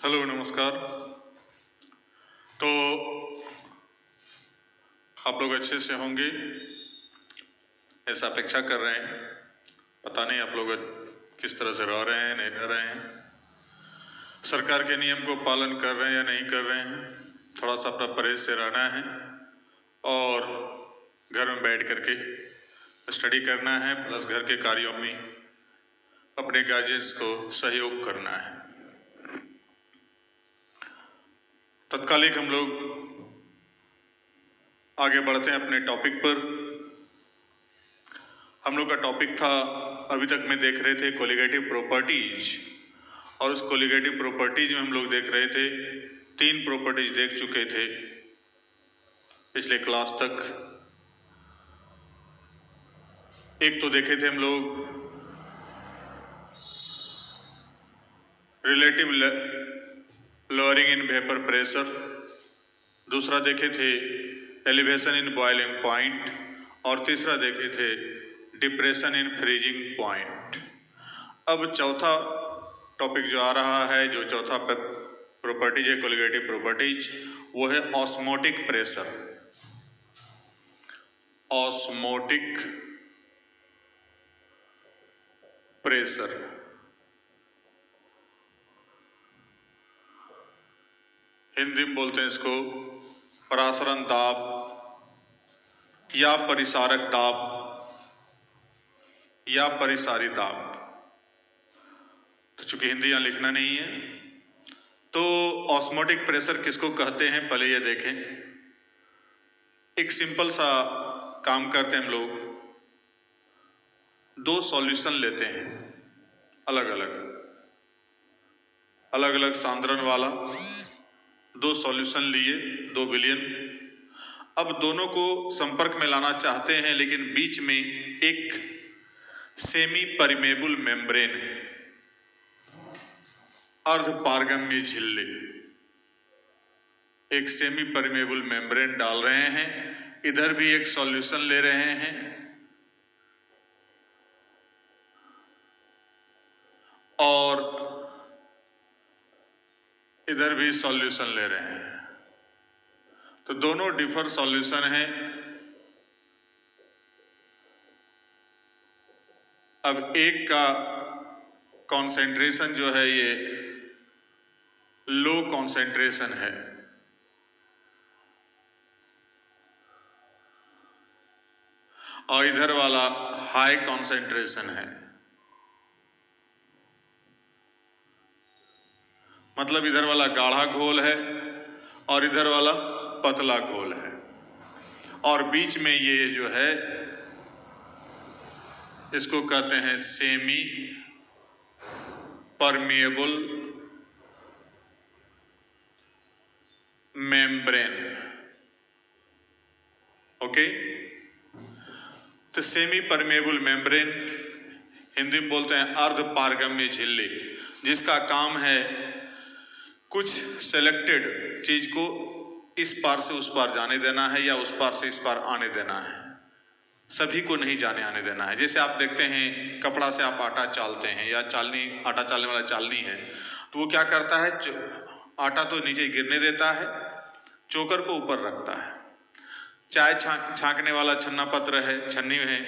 Hello नमस्कार। तो आप लोग अच्छे से होंगे ऐसा अपेक्षा कर रहे हैं। पता नहीं आप लोग किस तरह से रह रहे हैं, नहीं रह रहे हैं, सरकार के नियम को पालन कर रहे हैं या नहीं कर रहे हैं। थोड़ा सा अपना परहेज से रहना है और घर में बैठ करके स्टडी करना है, प्लस घर के कार्यों में अपने गार्जियंस को सहयोग करना है। तत्कालिक हम लोग आगे बढ़ते हैं अपने टॉपिक पर। हम लोग का टॉपिक था, अभी तक में देख रहे थे कोलिगेटिव प्रॉपर्टीज, और उस कोलिगेटिव प्रॉपर्टीज में हम लोग देख रहे थे 3 प्रॉपर्टीज देख चुके थे पिछले क्लास तक। एक तो देखे थे हम लोग relative lowering in vapour pressure, दूसरा देखे थे एलिवेशन इन बॉइलिंग पॉइंट, और तीसरा देखे थे डिप्रेशन इन फ्रीजिंग पॉइंट। अब चौथा टॉपिक जो आ रहा है, जो चौथा प्रॉपर्टीज है कोलिगेटिव प्रॉपर्टीज, वो है osmotic pressure. Osmotic pressure Hindi में बोलते हैं इसको परासरण दाब या परिसारक दाब या परिसारी दाब। तो चूंकि हिंदी यहां लिखना नहीं है, तो ऑस्मोटिक प्रेशर किसको कहते हैं पहले ये देखें। एक सिंपल सा काम करते हैं हम लोग, 2 सॉल्यूशन लेते हैं अलग अलग सांद्रण वाला। 2 सॉल्यूशन लिए 2 विलियन। अब दोनों को संपर्क में लाना चाहते हैं, लेकिन बीच में एक सेमी परमेबल मेम्ब्रेन है, अर्ध पारगम्य झिल्ली। एक सेमी परमेबल मेम्ब्रेन डाल रहे हैं, इधर भी एक सॉल्यूशन ले रहे हैं, और इधर भी सॉल्यूशन ले रहे हैं। तो दोनों डिफर सॉल्यूशन हैं। अब एक का कॉन्सेंट्रेशन जो है ये लो कॉन्सेंट्रेशन है, और इधर वाला हाई कॉन्सेंट्रेशन है। मतलब इधर वाला गाढ़ा घोल है और इधर वाला पतला घोल है, और बीच में ये जो है इसको कहते हैं सेमी परमिएबल मेम्ब्रेन। ओके, तो सेमी परमिएबल मेम्ब्रेन हिंदी में बोलते हैं अर्ध पारगम्य झिल्ली, जिसका काम है कुछ सेलेक्टेड चीज को इस पार से उस पार जाने देना है या उस पार से इस पार आने देना है, सभी को नहीं जाने आने देना है। जैसे आप देखते हैं कपड़ा से आप आटा चालते हैं, या चालनी, आटा चालने वाला चालनी है, तो वो क्या करता है, आटा तो नीचे गिरने देता है, चोकर को ऊपर रखता है। चाय छांकने वाला छन्ना पत्र है, छन्नी है,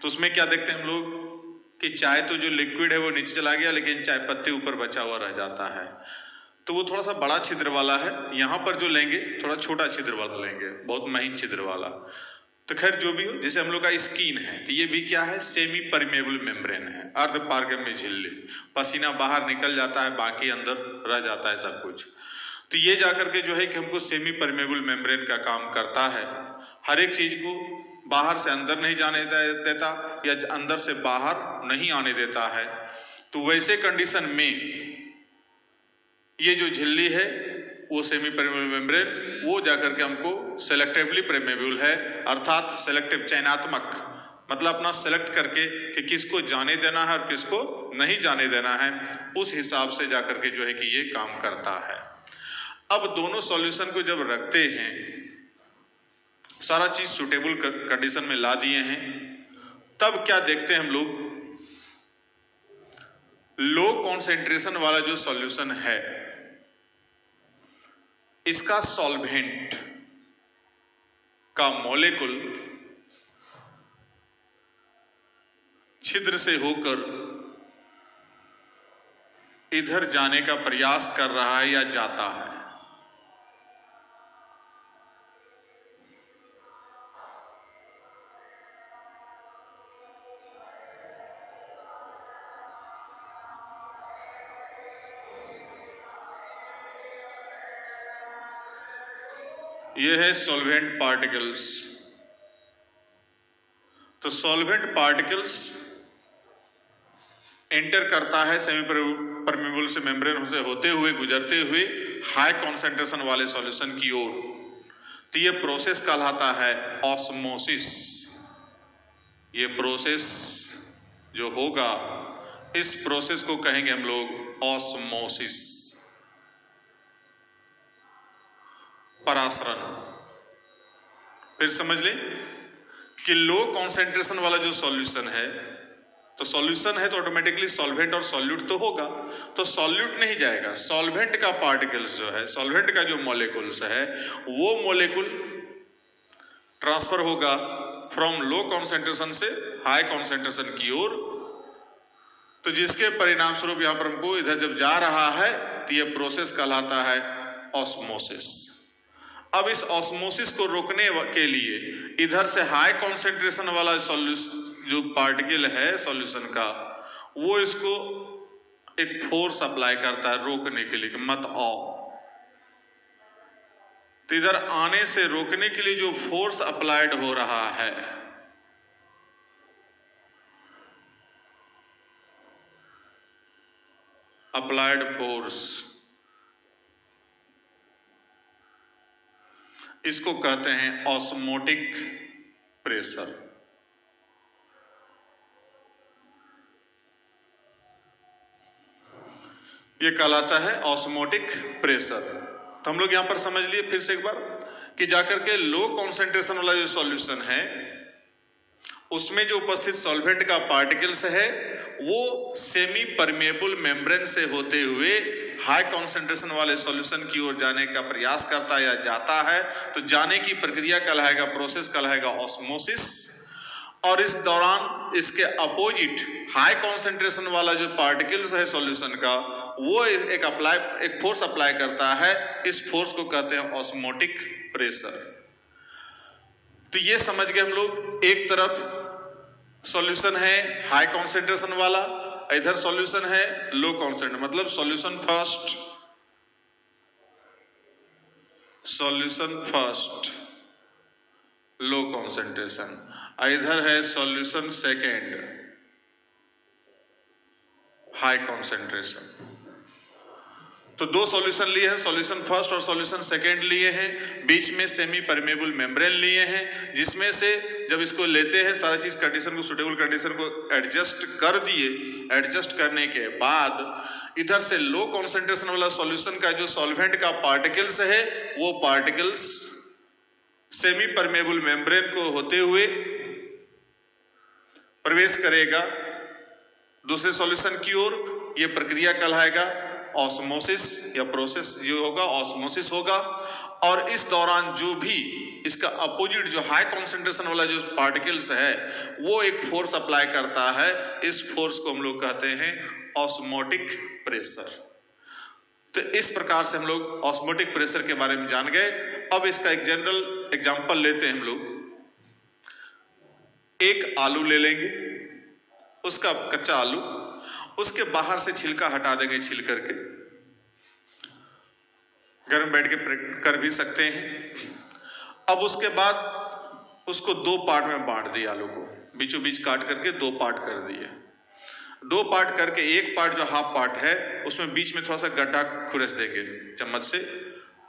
तो उसमें क्या देखते हैं हम लोग कि चाय तो जो लिक्विड है वो नीचे चला गया, लेकिन चाय पत्ती ऊपर बचा हुआ रह जाता है। तो वो थोड़ा सा बड़ा छिद्र वाला है, यहां पर जो लेंगे थोड़ा छोटा छिद्र वाला लेंगे, बहुत महीन छिद्र वाला। तो खैर जो भी हो, जैसे हम लोग का स्किन है, तो ये भी क्या है, सेमी परमेबल मेम्ब्रेन है, अर्ध पारगम्य झिल्ली। पसीना बाहर निकल जाता है, बाकी अंदर रह जाता है सब कुछ। तो ये जाकर के जो है कि हमको सेमी परमेबल मेम्ब्रेन का काम करता है, हर एक चीज को बाहर से अंदर नहीं जाने देता या अंदर से बाहर नहीं आने देता है। तो वैसे कंडीशन में ये जो झिल्ली है वो सेमी परमेबल मेम्ब्रेन, वो जाकर के हमको सेलेक्टिवली परमेबल है, अर्थात सेलेक्टिव चयनात्मक, मतलब अपना सेलेक्ट करके कि किसको जाने देना है और किसको नहीं जाने देना है, उस हिसाब से जाकर के जो है कि ये काम करता है। अब दोनों सॉल्यूशन को जब रखते हैं, सारा चीज सुटेबल कंडीशन में ला दिए हैं, तब क्या देखते हैं हम लोग, लो कॉन्सेंट्रेशन वाला जो सॉल्यूशन है इसका सॉल्वेंट का मॉलिक्यूल छिद्र से होकर इधर जाने का प्रयास कर रहा है या जाता है। यह है सॉल्वेंट पार्टिकल्स। तो सॉल्वेंट पार्टिकल्स एंटर करता है सेमी परमेबल से मेम्ब्रेन से होते हुए गुजरते हुए हाई कॉन्सेंट्रेशन वाले सॉल्यूशन की ओर। तो यह प्रोसेस कहलाता है ऑस्मोसिस। ये प्रोसेस जो होगा, इस प्रोसेस को कहेंगे हम लोग ऑस्मोसिस, परासरण। फिर समझ लें कि लो कॉन्सेंट्रेशन वाला जो सॉल्यूशन है, तो सॉल्यूशन है तो ऑटोमेटिकली सॉल्वेंट और सॉल्यूट तो होगा, तो सॉल्यूट नहीं जाएगा। सॉल्वेंट का पार्टिकल्स जो है, सॉल्वेंट का जो मॉलिक्यूल्स है, वो मॉलिक्यूल ट्रांसफर होगा फ्रॉम लो कॉन्सेंट्रेशन से हाई कॉन्सेंट्रेशन की ओर। तो जिसके परिणाम स्वरूप यहां पर हमको इधर जब जा रहा है तो यह प्रोसेस कहलाता है ऑस्मोसिस। अब इस ऑस्मोसिस को रोकने के लिए इधर से हाई कॉन्सेंट्रेशन वाला जो पार्टिकल है सॉल्यूशन का, वो इसको एक फोर्स अप्लाई करता है रोकने के लिए कि मत आओ। तो इधर आने से रोकने के लिए जो फोर्स अप्लाइड हो रहा है, अप्लाइड फोर्स, इसको कहते हैं ऑस्मोटिक प्रेशर। यह कहलाता है ऑस्मोटिक प्रेशर। तो हम लोग यहां पर समझ लिए फिर से एक बार कि जाकर के लो कॉन्सेंट्रेशन वाला जो सॉल्यूशन है, उसमें जो उपस्थित सॉल्वेंट का पार्टिकल्स है, वो सेमी परमेबल मेम्ब्रेन से होते हुए हाई कॉन्सेंट्रेशन वाले सॉल्यूशन की ओर जाने का प्रयास करता है या जाता है। तो जाने की प्रक्रिया कहलाएगा, प्रोसेस कहलाएगा ऑस्मोसिस। और इस दौरान इसके अपोजिट हाई कॉन्सेंट्रेशन वाला जो पार्टिकल्स है सॉल्यूशन का, वो एक फोर्स अप्लाई करता है। इस फोर्स को कहते हैं ऑस्मोटिक प्रेशर। तो ये समझ गए हम लोग, एक तरफ सॉल्यूशन है हाई कॉन्सेंट्रेशन वाला, इधर सॉल्यूशन है लो कॉन्सेंट्रेशन, मतलब सॉल्यूशन फर्स्ट लो कॉन्सेंट्रेशन, इधर है सॉल्यूशन सेकेंड हाई कॉन्सेंट्रेशन। तो दो सॉल्यूशन लिए हैं, सॉल्यूशन फर्स्ट और सॉल्यूशन सेकेंड लिए हैं, बीच में सेमी परमेबल मेम्ब्रेन लिए हैं, जिसमें से जब इसको लेते हैं सारा चीज कंडीशन को, सुटेबल कंडीशन को एडजस्ट कर दिए। एडजस्ट करने के बाद इधर से लो कॉन्सेंट्रेशन वाला सॉल्यूशन का जो सॉल्वेंट का पार्टिकल्स है, वो पार्टिकल्स सेमी परमेबल मेम्ब्रेन को होते हुए प्रवेश करेगा दूसरे सॉल्यूशन की ओर। यह प्रक्रिया कहलाएगा ऑस्मोसिस, या प्रोसेस जो होगा ऑस्मोसिस होगा। और इस दौरान जो भी इसका अपोजिट जो हाई कॉन्सेंट्रेशन वाला जो पार्टिकल्स है, वो एक फोर्स अप्लाई करता है। इस फोर्स को हम लोग कहते हैं ऑस्मोटिक प्रेशर। तो इस प्रकार से हम लोग ऑस्मोटिक प्रेशर के बारे में जान गए। अब इसका एक जनरल एग्जांपल लेते हैं हम लोग। एक आलू ले लेंगे, उसका कच्चा आलू, उसके बाहर से छिलका हटा देंगे, छिल करके घर में बैठ के कर भी सकते हैं। अब उसके बाद उसको दो पार्ट में बांट दिया, आलू को बीचों बीच काट करके दो पार्ट कर दिए। दो पार्ट करके एक पार्ट जो हाफ पार्ट है, उसमें बीच में थोड़ा सा गड्ढा खुरस देंगे चम्मच से,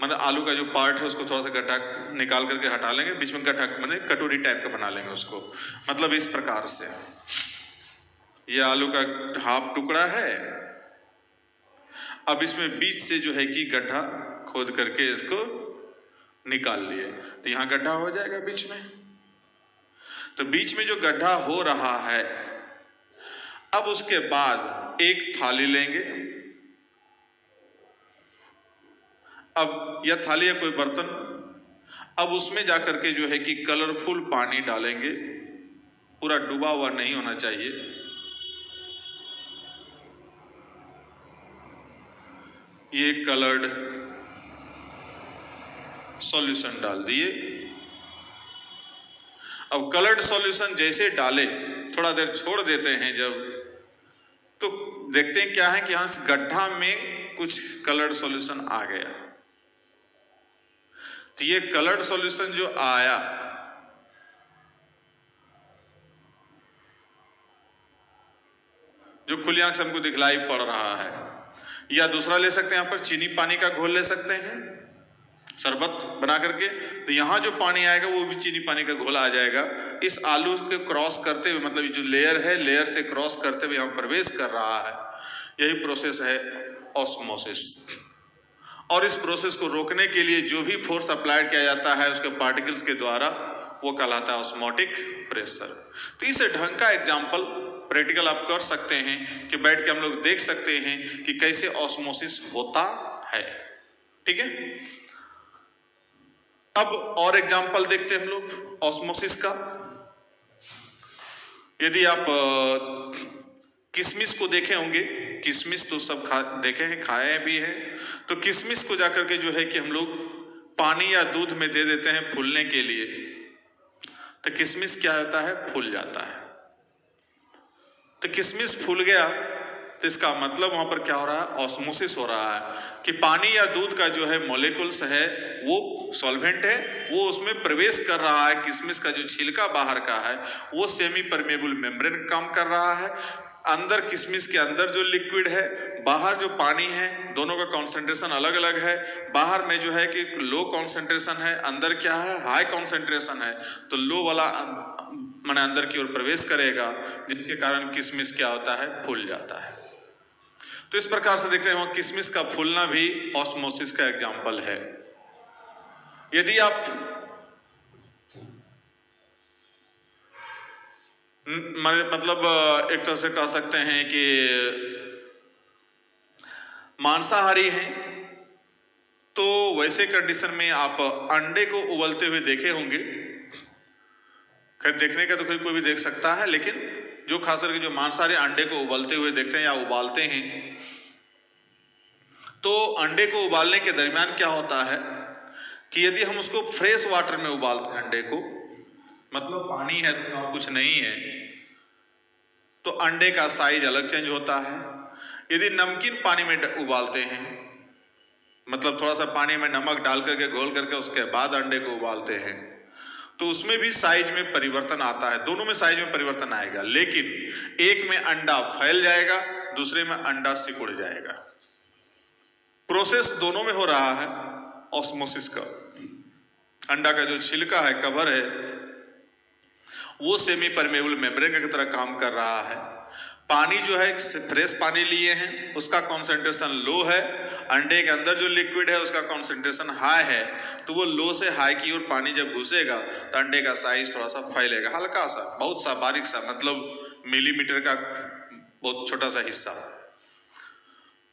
मतलब आलू का जो पार्ट है उसको थोड़ा सा गड्ढा निकाल करके हटा लेंगे, बीच में गड्ढा मतलब कटोरी टाइप का बना लेंगे उसको। मतलब इस प्रकार से ये आलू का हाफ टुकड़ा है। अब इसमें बीच से जो है कि गड्ढा खोद करके इसको निकाल लिए, तो यहां गड्ढा हो जाएगा बीच में। तो बीच में जो गड्ढा हो रहा है, अब उसके बाद एक थाली लेंगे। अब यह थाली है कोई बर्तन, अब उसमें जाकर के जो है कि कलरफुल पानी डालेंगे, पूरा डूबा हुआ नहीं होना चाहिए। ये कलर्ड सॉल्यूशन डाल दिए। अब कलर्ड सॉल्यूशन जैसे डाले, थोड़ा देर छोड़ देते हैं जब, तो देखते हैं क्या है कि यहां से गड्ढा में कुछ कलर्ड सॉल्यूशन आ गया। तो ये कलर्ड सॉल्यूशन जो आया, जो खुली आंख से हमको दिखलाई पड़ रहा है, या दूसरा ले सकते हैं, यहां पर चीनी पानी का घोल ले सकते हैं शरबत बना करके, तो यहां जो पानी आएगा वो भी चीनी पानी का घोल आ जाएगा। इस आलू के क्रॉस करते हुए, मतलब जो लेयर है, लेयर से क्रॉस करते हुए यहां प्रवेश कर रहा है। यही प्रोसेस है ऑस्मोसिस। और इस प्रोसेस को रोकने के लिए जो भी फोर्स अप्लाइड किया जाता है उसके पार्टिकल्स के द्वारा, वो कहलाता है ऑस्मोटिक प्रेशर। तो इस ढंग का एग्जाम्पल प्रैक्टिकल आप कर सकते हैं कि बैठ के हम लोग देख सकते हैं कि कैसे ऑस्मोसिस होता है। ठीक है, अब और एग्जाम्पल देखते हैं हम लोग ऑस्मोसिस का। यदि आप किशमिश को देखे होंगे, किशमिश तो सब देखे हैं, खाए भी हैं, तो किशमिश को जाकर के जो है कि हम लोग पानी या दूध में दे देते हैं फूलने के लिए, तो किशमिश क्या होता है, फूल जाता है। तो किशमिश फूल गया, तो इसका मतलब वहां पर क्या हो रहा है, ऑस्मोसिस हो रहा है कि पानी या दूध का जो है मॉलिक्यूल्स है, वो सॉल्वेंट है, वो उसमें प्रवेश कर रहा है। किशमिश का जो छिलका बाहर का है वो सेमी परमेबल मेम्ब्रेन काम कर रहा है। अंदर किशमिश के अंदर जो लिक्विड है, बाहर जो पानी है, दोनों का कॉन्सेंट्रेशन अलग अलग है। बाहर में जो है कि लो कॉन्सेंट्रेशन है, अंदर क्या है, हाई कॉन्सेंट्रेशन है। तो लो वाला माने अंदर की ओर प्रवेश करेगा, जिसके कारण किशमिश क्या होता है, फूल जाता है। तो इस प्रकार से देखते हैं वहां किशमिश का फूलना भी ऑस्मोसिस का एग्जाम्पल है। यदि आप मतलब एक तरह से कह सकते हैं कि मांसाहारी हैं, तो वैसे कंडीशन में आप अंडे को उबलते हुए देखे होंगे। खैर देखने का तो कोई भी देख सकता है, लेकिन जो खास करके जो मांसाहारी अंडे को उबलते हुए देखते हैं या उबालते हैं, तो अंडे को उबालने के दरमियान क्या होता है कि यदि हम उसको फ्रेश वाटर में उबालते हैं अंडे को, मतलब पानी है तो कुछ नहीं है, तो अंडे का साइज अलग चेंज होता है। यदि नमकीन पानी में उबालते हैं, मतलब थोड़ा सा पानी में नमक डाल करके घोल करके उसके बाद अंडे को उबालते हैं, तो उसमें भी साइज में परिवर्तन आता है। दोनों में साइज में परिवर्तन आएगा, लेकिन एक में अंडा फैल जाएगा, दूसरे में अंडा सिकुड़ जाएगा। प्रोसेस दोनों में हो रहा है ऑस्मोसिस का। अंडा का जो छिलका है, कवर है, वो सेमी परमेबल मेम्ब्रेन की तरह काम कर रहा है। पानी जो है फ्रेश पानी लिए हैं, उसका कॉन्सेंट्रेशन लो है। अंडे के अंदर जो लिक्विड है उसका कॉन्सेंट्रेशन हाई है, तो वो लो से हाई की ओर पानी जब घुसेगा तो अंडे का साइज थोड़ा सा फैलेगा, हल्का सा, बहुत सा, बारीक सा, मतलब मिलीमीटर का बहुत छोटा सा हिस्सा।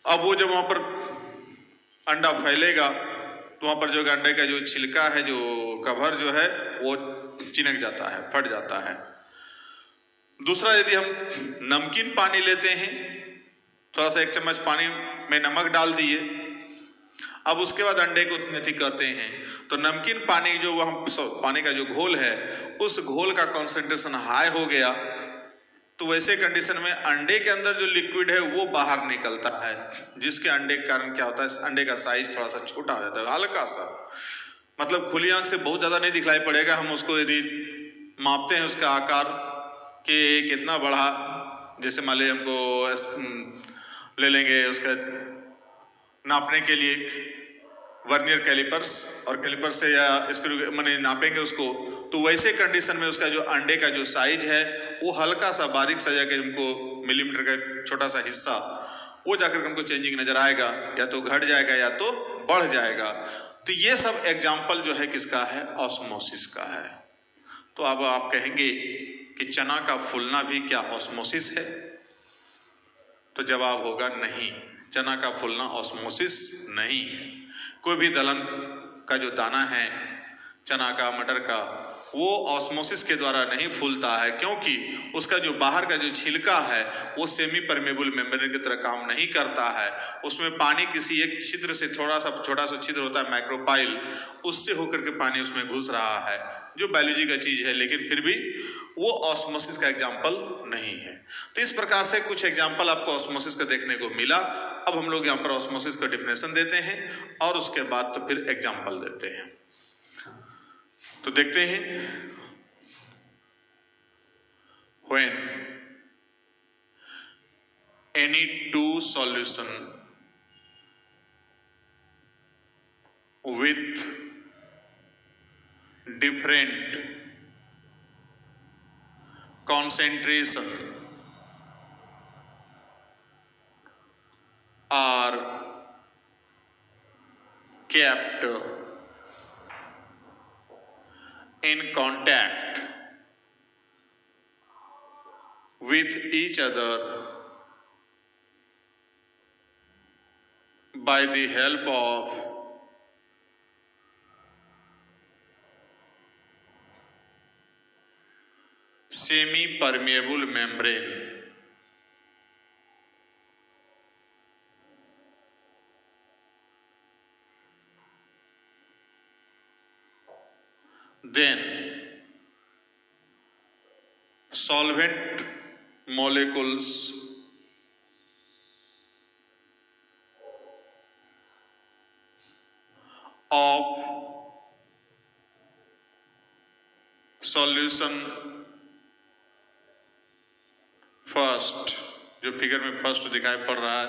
अब वो जब वहां पर अंडा फैलेगा तो वहां पर जो अंडे का जो छिलका है, जो कवर जो है, वो चिनक जाता है, फट जाता है। दूसरा, यदि हम नमकीन पानी लेते हैं, थोड़ा सा 1 चम्मच पानी में नमक डाल दिए, अब उसके बाद अंडे को मेथी करते हैं, तो नमकीन पानी जो वहां पानी का जो घोल है, उस घोल का कॉन्सेंट्रेशन हाई हो गया, तो वैसे कंडीशन में अंडे के अंदर जो लिक्विड है वो बाहर निकलता है, जिसके अंडे के कारण क्या होता है, अंडे का साइज थोड़ा सा छोटा हो जाता है, हल्का सा, मतलब खुली आंख से बहुत ज्यादा नहीं दिखलाई पड़ेगा। हम उसको यदि मापते हैं उसका आकार कि कितना बढ़ा, जैसे मान लीजिए हमको ले लेंगे उसका नापने के लिए वर्नियर कैलिपर्स, और कैलिपर से या स्क्रू माने नापेंगे उसको, तो वैसे कंडीशन में उसका जो अंडे का जो साइज है वो हल्का सा, बारीक सा जाके हमको मिलीमीटर का छोटा सा हिस्सा, वो जाकर हमको चेंजिंग नजर आएगा, या तो घट जाएगा या तो बढ़ जाएगा। तो ये सब एग्जाम्पल जो है किसका है, ऑस्मोसिस का है। तो अब आप कहेंगे कि चना का फूलना भी क्या ऑस्मोसिस है? तो जवाब होगा नहीं, चना का फूलना ऑस्मोसिस नहीं है। कोई भी दलहन का जो दाना है, चना का, मटर का, वो ऑस्मोसिस के द्वारा नहीं फूलता है, क्योंकि उसका जो बाहर का जो छिलका है वो सेमी परमेबल मेम्ब्रेन की तरह काम नहीं करता है। उसमें पानी किसी एक छिद्र से, छोटा सा छिद्र होता है माइक्रोपाइल, उससे होकर के पानी उसमें घुस रहा है, जो बायोलॉजी का चीज है, लेकिन फिर भी वो ऑस्मोसिस का एग्जाम्पल नहीं है। तो इस प्रकार से कुछ एग्जाम्पल आपको ऑस्मोसिस का देखने को मिला। अब हम लोग यहाँ पर ऑस्मोसिस का डिफिनेशन देते हैं और उसके बाद तो फिर एग्जाम्पल देते हैं। तो देखते हैं, when any two solution with different concentration are kept in contact with each other by the help of semi-permeable membrane, then solvent molecules of solution first, जो फिगर में फर्स्ट दिखाई पड़ रहा है,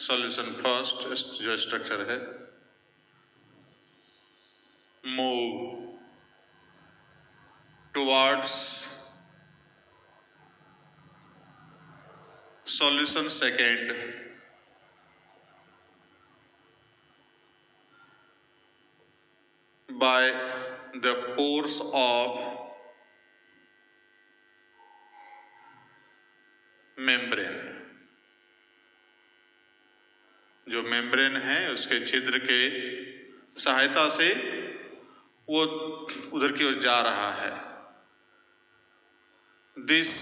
सॉल्यूशन फर्स्ट जो स्ट्रक्चर है, move towards solution second by the pores of membrane. जो membrane है उसके छिद्र के सहायता से वो उधर की ओर जा रहा है। This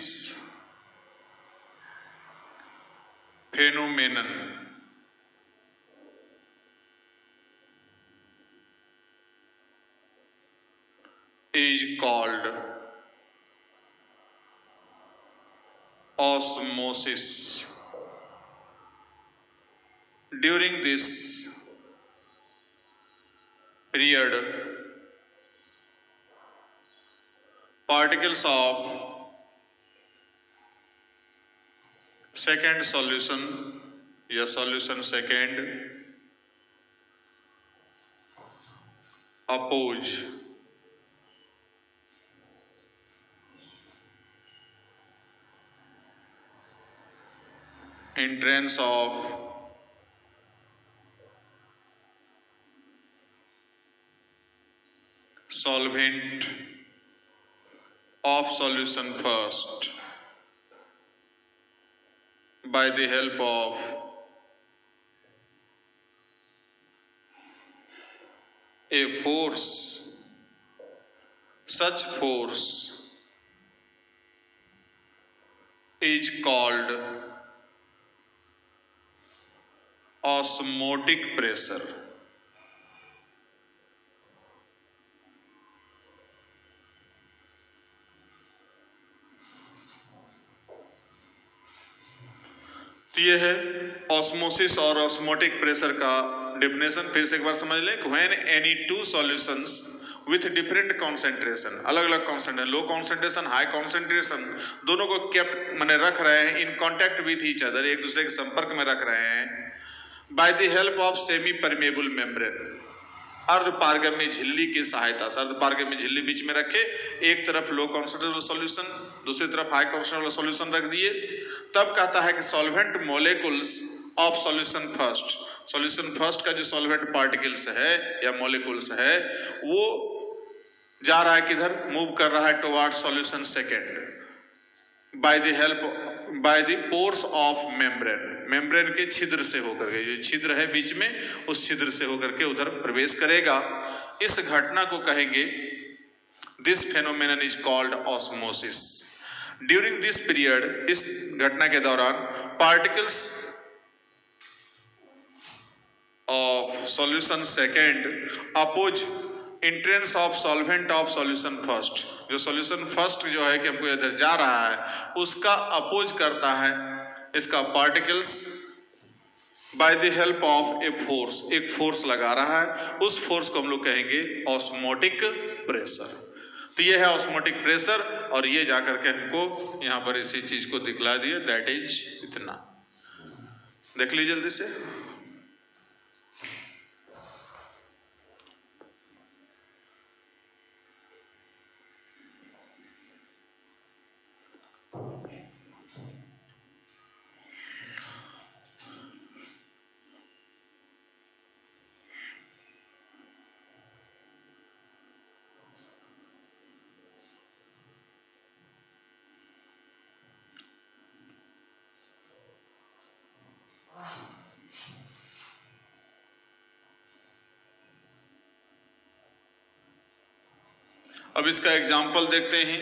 phenomenon is called osmosis. During this period, particles of second solution या solution second oppose entrance of solvent of solution first by the help of a force. Such force is called osmotic pressure. तो ये है osmosis और osmotic pressure का definition. फिर से एक बार समझ लें, when any two solutions with different concentration, अलग अलग concentration, low concentration, high concentration, दोनों को केप्ट मैंने रख रहे हैं in contact with each other, एक दूसरे के संपर्क में रख रहे हैं, by the help of semi permeable membrane, अर्धपारगम्य झिल्ली की सहायता से। अर्धपारगम्य झिल्ली बीच में रखे, एक तरफ लो कॉन्सेंट्रेशन सॉल्यूशन, दूसरी तरफ हाई कॉन्सेंट्रेशन सॉल्यूशन रख दिए, तब कहता है कि solvent molecules of solution first, solution first का जो सॉल्वेंट पार्टिकल्स है या मोलेकुल्स है वो जा रहा है किधर, मूव कर रहा है toward solution second, bye the help by the pores of membrane, membrane के छिद्र से होकर के, जो छिद्र है बीच में उस छिद्र से होकर के उधर प्रवेश करेगा। इस घटना को कहेंगे, this phenomenon is called osmosis. During this period, इस घटना के दौरान particles of solution second oppose entrance of solvent of solution first. जो सॉल्यूशन फर्स्ट जो है कि हमको इधर जा रहा है उसका अपोज करता है इसका particles bye the help of a force, एक फोर्स लगा रहा है, उस फोर्स को हम लोग कहेंगे ऑस्मोटिक प्रेशर। तो ये है ऑस्मोटिक प्रेशर, और ये जाकर के हमको यहां पर इसी चीज को दिखला दिया, दैट इज इतना। देख लीजिए जल्दी से। अब इसका एग्जाम्पल देखते हैं।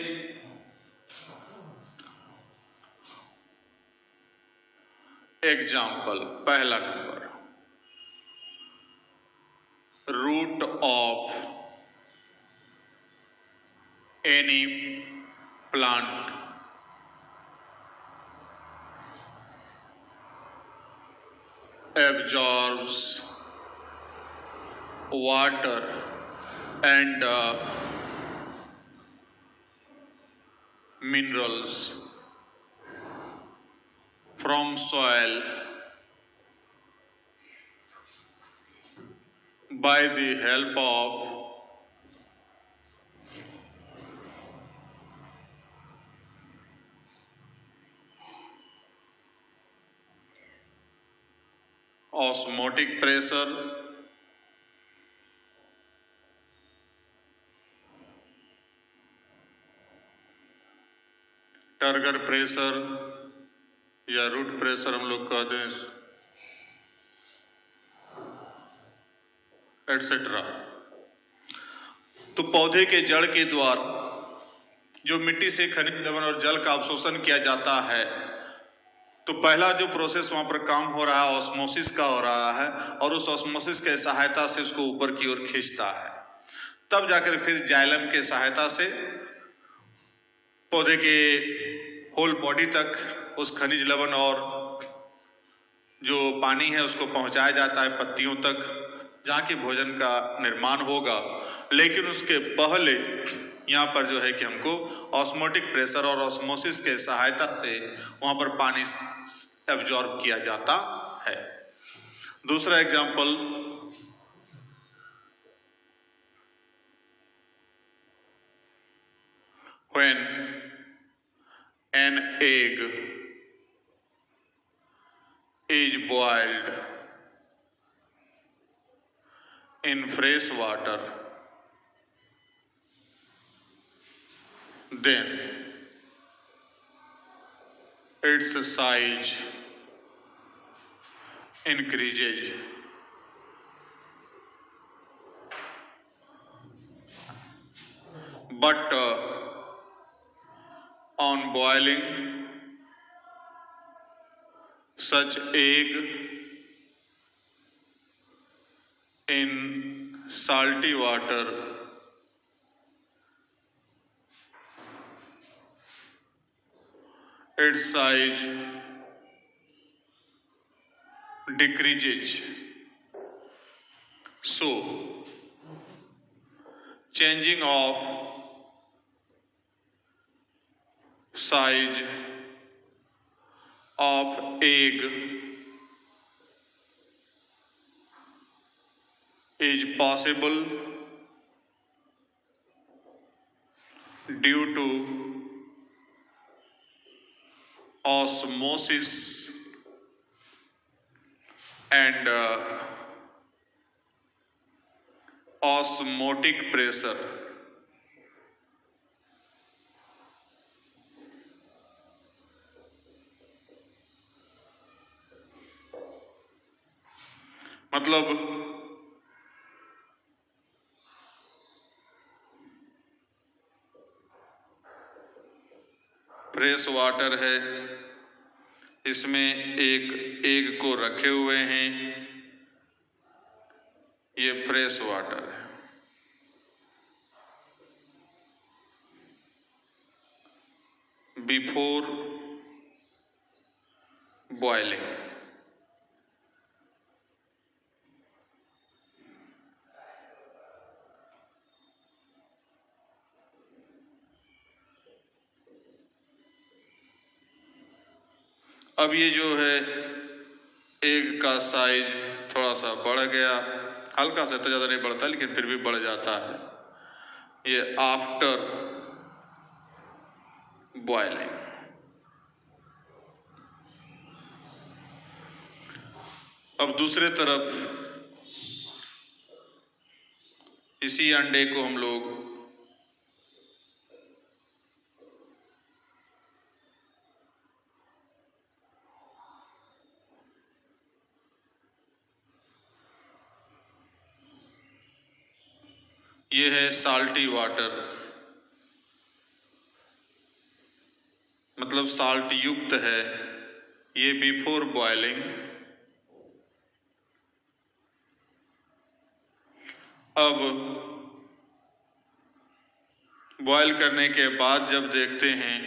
एग्जाम्पल पहला नंबर, root of any plant absorbs water and minerals from soil by the help of osmotic pressure, turgor pressure या रूट प्रेशर हम लोग कहते हैं, एटसेट्रा। तो पौधे के जड़ के द्वार जो मिट्टी से खनिज लवण और जल का अवशोषण किया जाता है, तो पहला जो प्रोसेस वहां पर काम हो रहा है ऑस्मोसिस का हो रहा है, और उस ऑस्मोसिस के सहायता से उसको ऊपर की ओर खींचता है। तब जाकर फिर जाइलम के सहायता से पौधे के होल बॉडी तक उस खनिज लवण और जो पानी है उसको पहुंचाया जाता है पत्तियों तक, जहाँ की भोजन का निर्माण होगा। लेकिन उसके पहले यहाँ पर जो है कि हमको ऑस्मोटिक प्रेशर और ऑस्मोसिस के सहायता से वहां पर पानी एब्जॉर्ब किया जाता है। दूसरा example, when an egg is boiled in fresh water, then its size increases, but on boiling such egg in salty water, its size decreases. So, changing of size of egg is possible due to osmosis and osmotic pressure. मतलब fresh water है, इसमें एक egg को रखे हुए हैं, ये fresh water है। बिफोर बॉइलिंग, अब ये जो है एग का साइज थोड़ा सा बढ़ गया, हल्का सा, तो ज़्यादा नहीं बढ़ता लेकिन फिर भी बढ़ जाता है। ये आफ्टर बॉइलिंग। अब दूसरे तरफ इसी अंडे को हम लोग ये है साल्टी वाटर, मतलब साल्ट युक्त है, ये बिफोर बॉइलिंग। अब बॉयल करने के बाद जब देखते हैं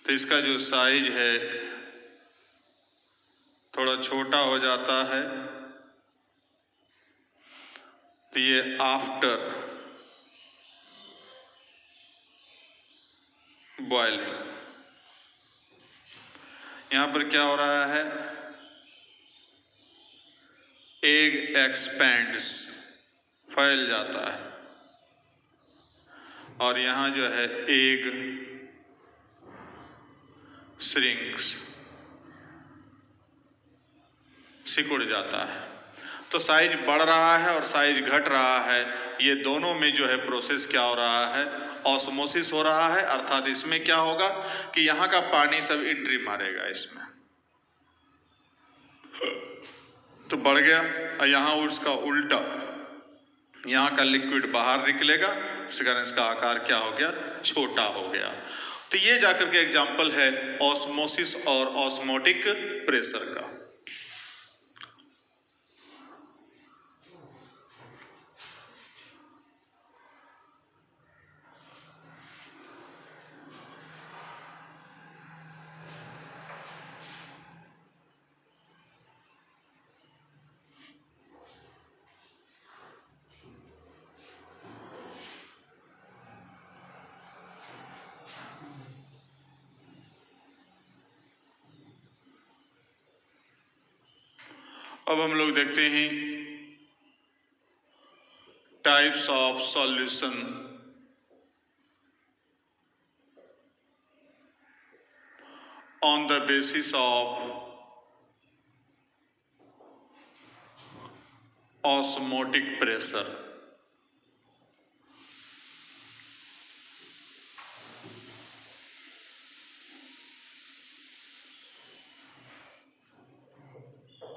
तो इसका जो साइज है थोड़ा छोटा हो जाता है, तो ये आफ्टर बॉइलिंग। यहां पर क्या हो रहा है, एग एक्सपेंड्स, फैल जाता है, और यहां जो है एग श्रिंक्स, सिकुड़ जाता है। तो साइज बढ़ रहा है और साइज घट रहा है, ये दोनों में जो है प्रोसेस क्या हो रहा है, ऑस्मोसिस हो रहा है। अर्थात इसमें क्या होगा कि यहाँ का पानी सब एंट्री मारेगा इसमें, तो बढ़ गया, और यहाँ उसका उल्टा, यहाँ का लिक्विड बाहर निकलेगा, इस कारण इसका आकार क्या हो गया, छोटा हो गया। तो ये जाकर के एग्जाम्पल है ऑस्मोसिस और ऑस्मोटिक प्रेशर का। अब हम लोग देखते हैं types of solution. On the basis of osmotic pressure.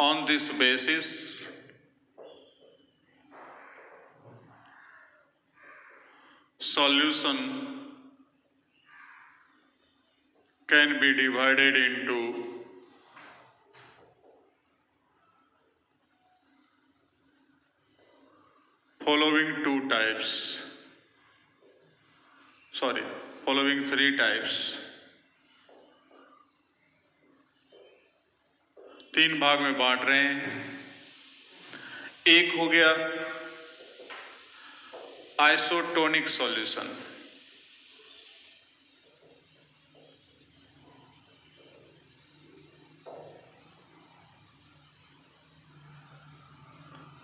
On this basis, solution can be divided into following three types। तीन भाग में बांट रहे हैं। एक हो गया isotonic solution,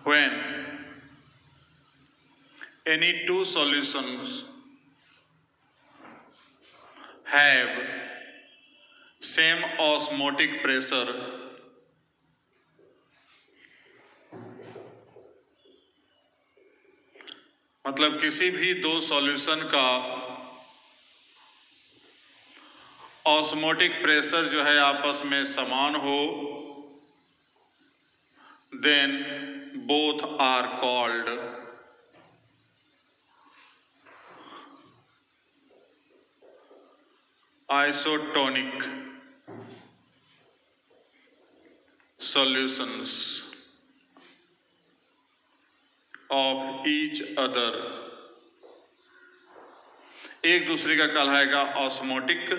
when any two solutions have same osmotic pressure, मतलब किसी भी दो सॉल्यूशन का ऑस्मोटिक प्रेशर जो है आपस में समान हो, then both are called isotonic solutions of each other। एक दूसरे का कहलाएगा ऑस्मोटिक,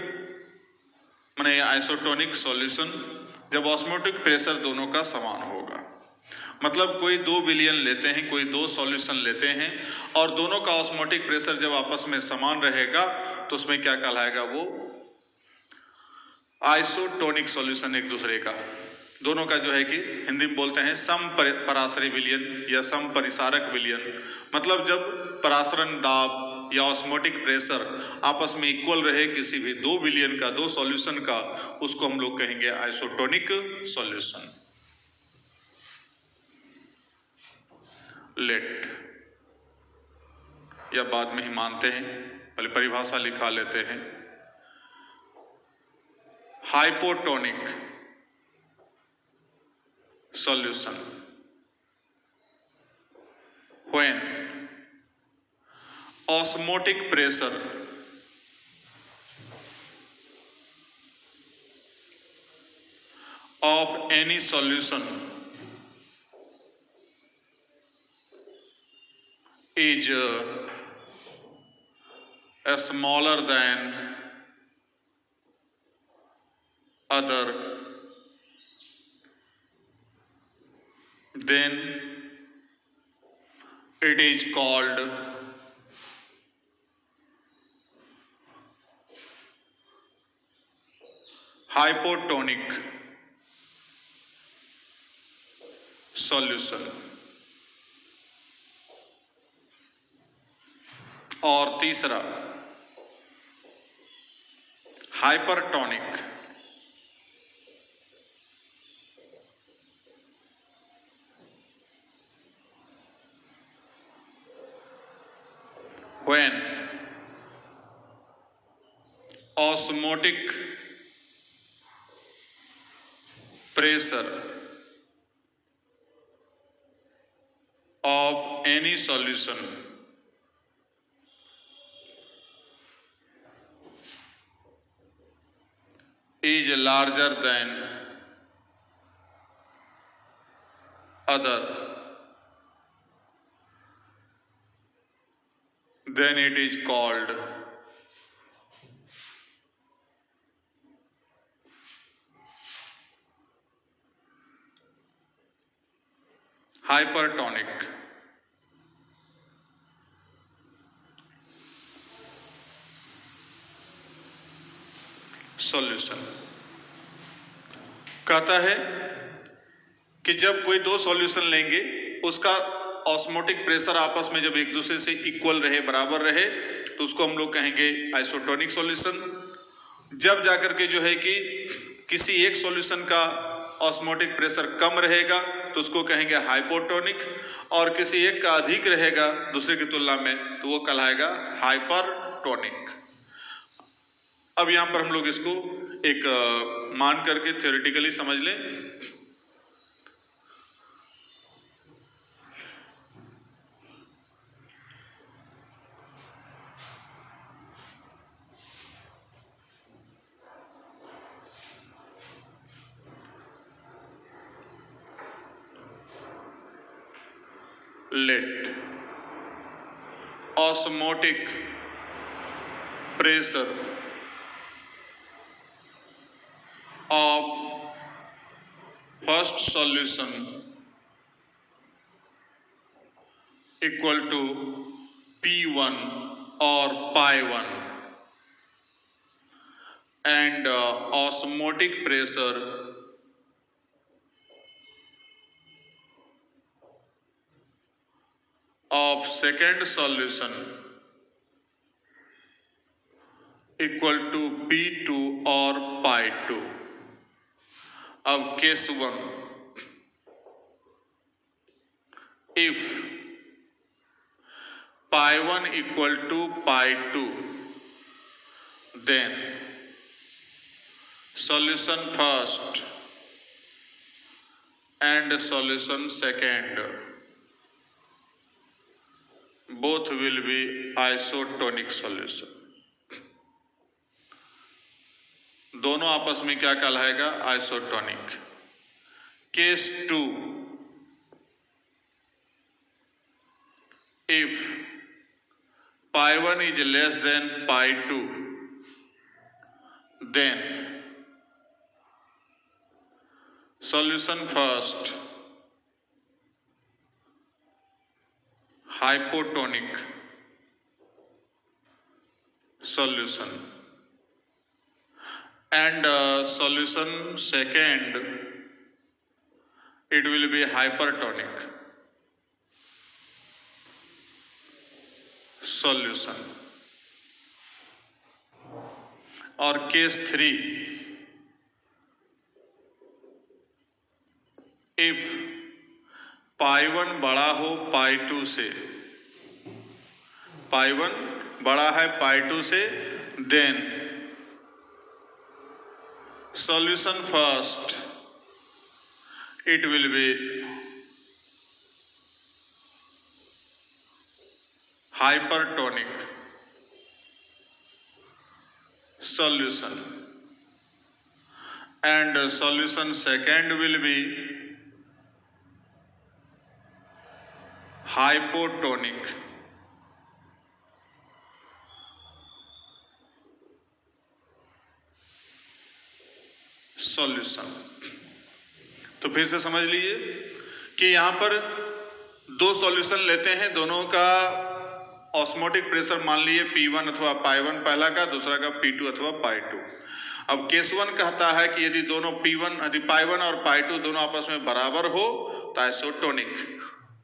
माने आइसोटोनिक सॉल्यूशन जब ऑस्मोटिक प्रेशर दोनों का समान होगा। मतलब कोई 2 विलयन लेते हैं, कोई 2 सॉल्यूशन लेते हैं और दोनों का ऑस्मोटिक प्रेशर जब आपस में समान रहेगा तो उसमें क्या कहलाएगा, वो आइसोटोनिक सॉल्यूशन एक दूसरे का, दोनों का जो है कि हिंदी में बोलते हैं समपरासरी विलयन या समपरिसारक विलयन। मतलब जब परासरण दाब या ऑस्मोटिक प्रेशर आपस में इक्वल रहे किसी भी 2 विलयन का, 2 सॉल्यूशन का, उसको हम लोग कहेंगे आइसोटोनिक सॉल्यूशन। लेट या बाद में ही मानते हैं, पहले परिभाषा लिखा लेते हैं। Hypotonic solution when osmotic pressure of any solution is smaller than other, then it is called hypotonic solution। और तीसरा hypertonic, when osmotic pressure of any solution is larger than other, then it is called hypertonic solution. कहता है कि जब कोई 2 solution लेंगे उसका osmotic pressure आपस में जब एक दूसरे से इक्वल रहे, बराबर रहे, तो उसको हम लोग कहेंगे आइसोटोनिक सॉल्यूशन। जब जाकर के जो है कि किसी एक सॉल्यूशन का ऑस्मोटिक प्रेशर कम रहेगा तो उसको कहेंगे हाइपोटोनिक, और किसी एक का अधिक रहेगा दूसरे की तुलना में तो वो कहलाएगा हाइपरटोनिक। अब यहां पर हम लोग इसको एक मान करके थ्योरेटिकली समझ लें। Let osmotic pressure of first solution equal to P1 or pi1 and osmotic pressure of second solution equal to P2 or pi2। अब case 1, if pi1 equal to pi2 then solution first and solution second, both will be isotonic solution. दोनों आपस में क्या कहलाएगा? Isotonic. Case 2, if pi 1 is less than pi 2, then solution first, hypotonic solution, and solution second, it will be hypertonic solution. और case 3, if pi 1 बड़ा हो pi 2 से, pi 1 बड़ा है pi 2 से, then solution first, it will be hypertonic solution, and solution second will be hypotonic solution. तो फिर से समझ लीजिए कि यहां पर दो सॉल्यूशन लेते हैं, दोनों का ऑस्मोटिक प्रेशर मान लीजिए P1 अथवा pi1 पहला का, दूसरा का P2 अथवा pi2. अब केस 1 कहता है कि यदि दोनों यदि pi1 और pi2 दोनों आपस में बराबर हो तो आइसोटोनिक.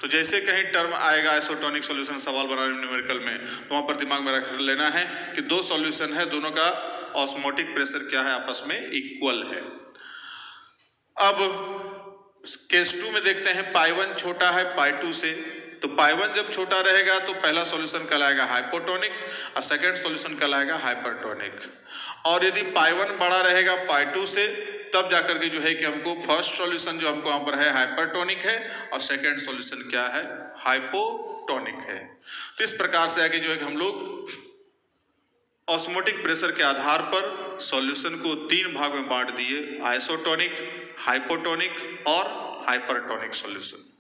तो जैसे कहीं टर्म आएगा आइसोटोनिक सॉल्यूशन सवाल बनाने न्यूमेरिकल में, तो वहां पर दिमाग में रख लेना है कि दो सॉल्यूशन है, दोनों का ऑस्मोटिक प्रेशर क्या है? आपस में इक्वल है. अब केस 2 में देखते हैं pi 1 छोटा है pi 2 से, तो pi 1 जब छोटा रहेगा तो पहला सॉल्यूशन कहलाएगा हाइपोटोनिक और सेकंड सॉल्यूशन कहलाएगा हाइपरटोनिक. और यदि pi 1 बड़ा रहेगा pi 2 से, तब जाकर के जो है कि हमको फर्स्ट सॉल्यूशन जो हमको यहाँ पर है हाइपरटोनिक है और सेकंड सॉल्यूशन क्या है? हाइपोटोनिक है. तो इस प्रकार से आगे जो है कि हम लोग ऑस्मोटिक प्रेशर के आधार पर सॉल्यूशन को 3 भाग में बांट दिए, आइसोटोनिक, हाइपोटोनिक और हाइपरटोनिक सॉल्यूशन.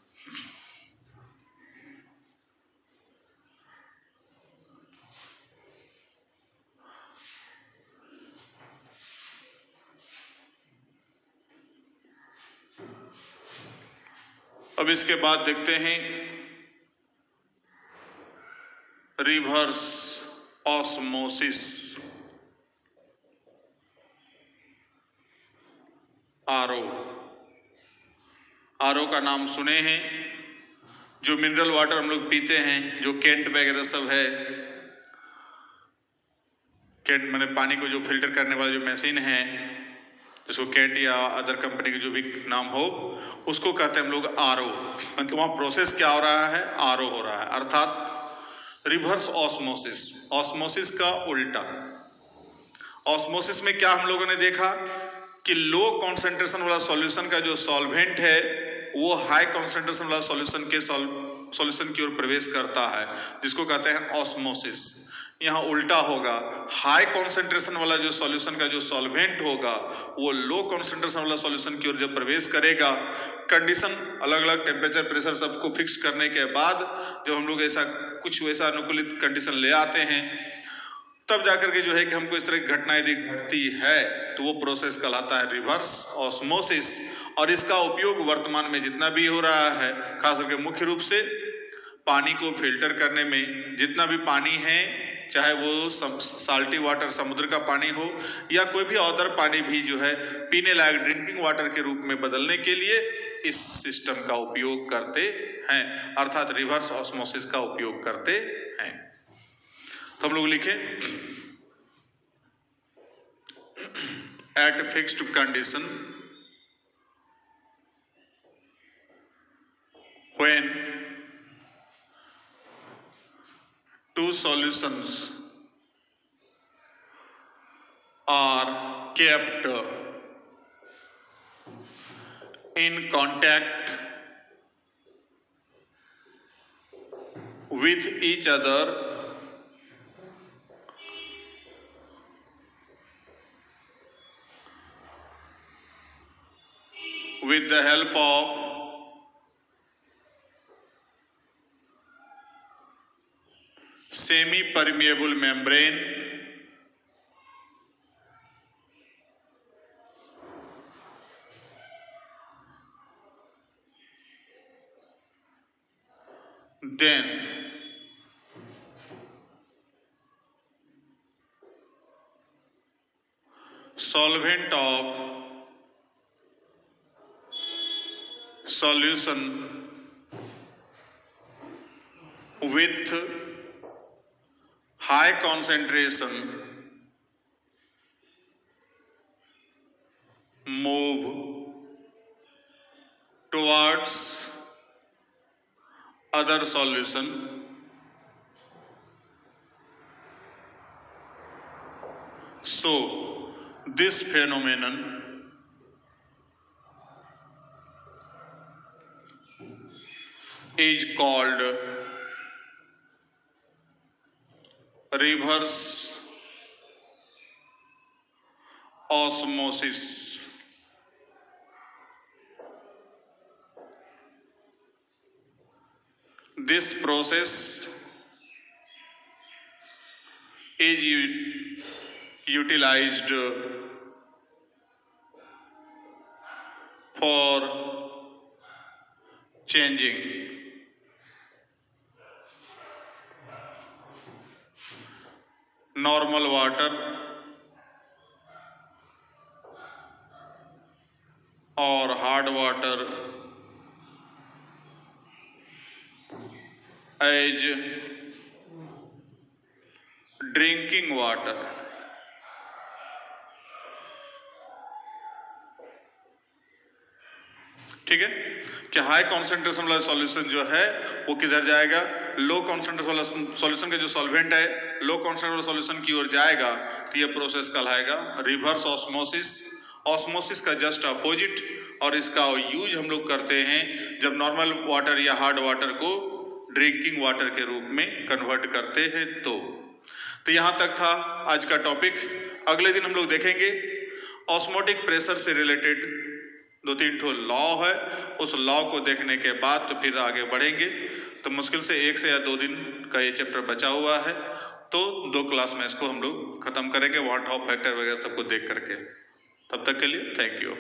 अब इसके बाद देखते हैं रिवर्स ऑस्मोसिस. आरओ का नाम सुने हैं, जो मिनरल वाटर हम लोग पीते हैं, जो केंट वगैरह सब है, केंट माने पानी को जो फिल्टर करने वाला जो मशीन है, जिसको केंट या अदर कंपनी के जो भी नाम हो, उसको कहते हैं हम लोग आरओ. मतलब वहां प्रोसेस क्या हो रहा है? आरओ हो रहा है, अर्थात रिवर्स ऑस्मोसिस. ऑस्मोसिस का उल्टा. ऑस्मोसिस में क्या हम लोगों ने देखा कि लो कॉन्सेंट्रेशन वाला सॉल्यूशन का जो सॉल्वेंट है वो हाई कॉन्सेंट्रेशन वाला सॉल्यूशन की ओर प्रवेश करता है, जिसको कहते हैं ऑस्मोसिस. यहाँ उल्टा होगा, हाई कॉन्सेंट्रेशन वाला जो सॉल्यूशन का जो सॉल्वेंट होगा वो लो कॉन्सेंट्रेशन वाला सॉल्यूशन की ओर जब प्रवेश करेगा, कंडीशन अलग अलग टेम्परेचर प्रेशर सबको फिक्स करने के बाद जब हम लोग ऐसा कुछ वैसा अनुकूलित कंडीशन ले आते हैं, तब जाकर के जो है कि हमको इस तरह की घटना यदि घटती है तो वो प्रोसेस कहलाता है रिवर्स ऑस्मोसिस. और इसका उपयोग वर्तमान में जितना भी हो रहा है, खास करके मुख्य रूप से पानी को फिल्टर करने में, जितना भी पानी है, चाहे वो साल्टी वाटर समुद्र का पानी हो या कोई भी अदर पानी भी जो है पीने लायक ड्रिंकिंग वाटर के रूप में बदलने के लिए इस सिस्टम का उपयोग करते हैं, अर्थात रिवर्स ऑस्मोसिस का उपयोग करते हैं. तो हम लोग लिखें at fixed condition when two solutions are kept in contact with each other with the help of semi-permeable membrane then solvent of solution with high concentration move towards other solution so this phenomenon is called reverse osmosis. This process is utilized for changing normal water or hard water as drinking water. ठीक है कि high concentration वाला solution जो है वो किधर जाएगा, low concentration वाला सॉल्यूशन का जो सॉल्वेंट है लो कॉन्सेंट्रेशन वाला सॉल्यूशन की ओर जाएगा, तो ये प्रोसेस कहलाएगा रिवर्स ऑस्मोसिस। ऑस्मोसिस का जस्ट अपोजिट, और इसका यूज हम लोग करते हैं जब नॉर्मल वाटर या हार्ड वाटर को ड्रिंकिंग वाटर के रूप में कन्वर्ट करते हैं। तो यहां तक था आज का टॉपिक। अगले दिन हम लोग देखेंगे ऑस्मोटिक प्रेशर से रिलेटेड 2-3 ठो लॉ है, उस लॉ को देखने के बाद तो फिर आगे बढ़ेंगे। तो मुश्किल से 1 से या 2 दिन का ये चैप्टर बचा हुआ है, तो 2 क्लास में इसको हम लोग खत्म करेंगे, वाट ऑफ फैक्टर वगैरह सबको देख करके। तब तक के लिए थैंक यू।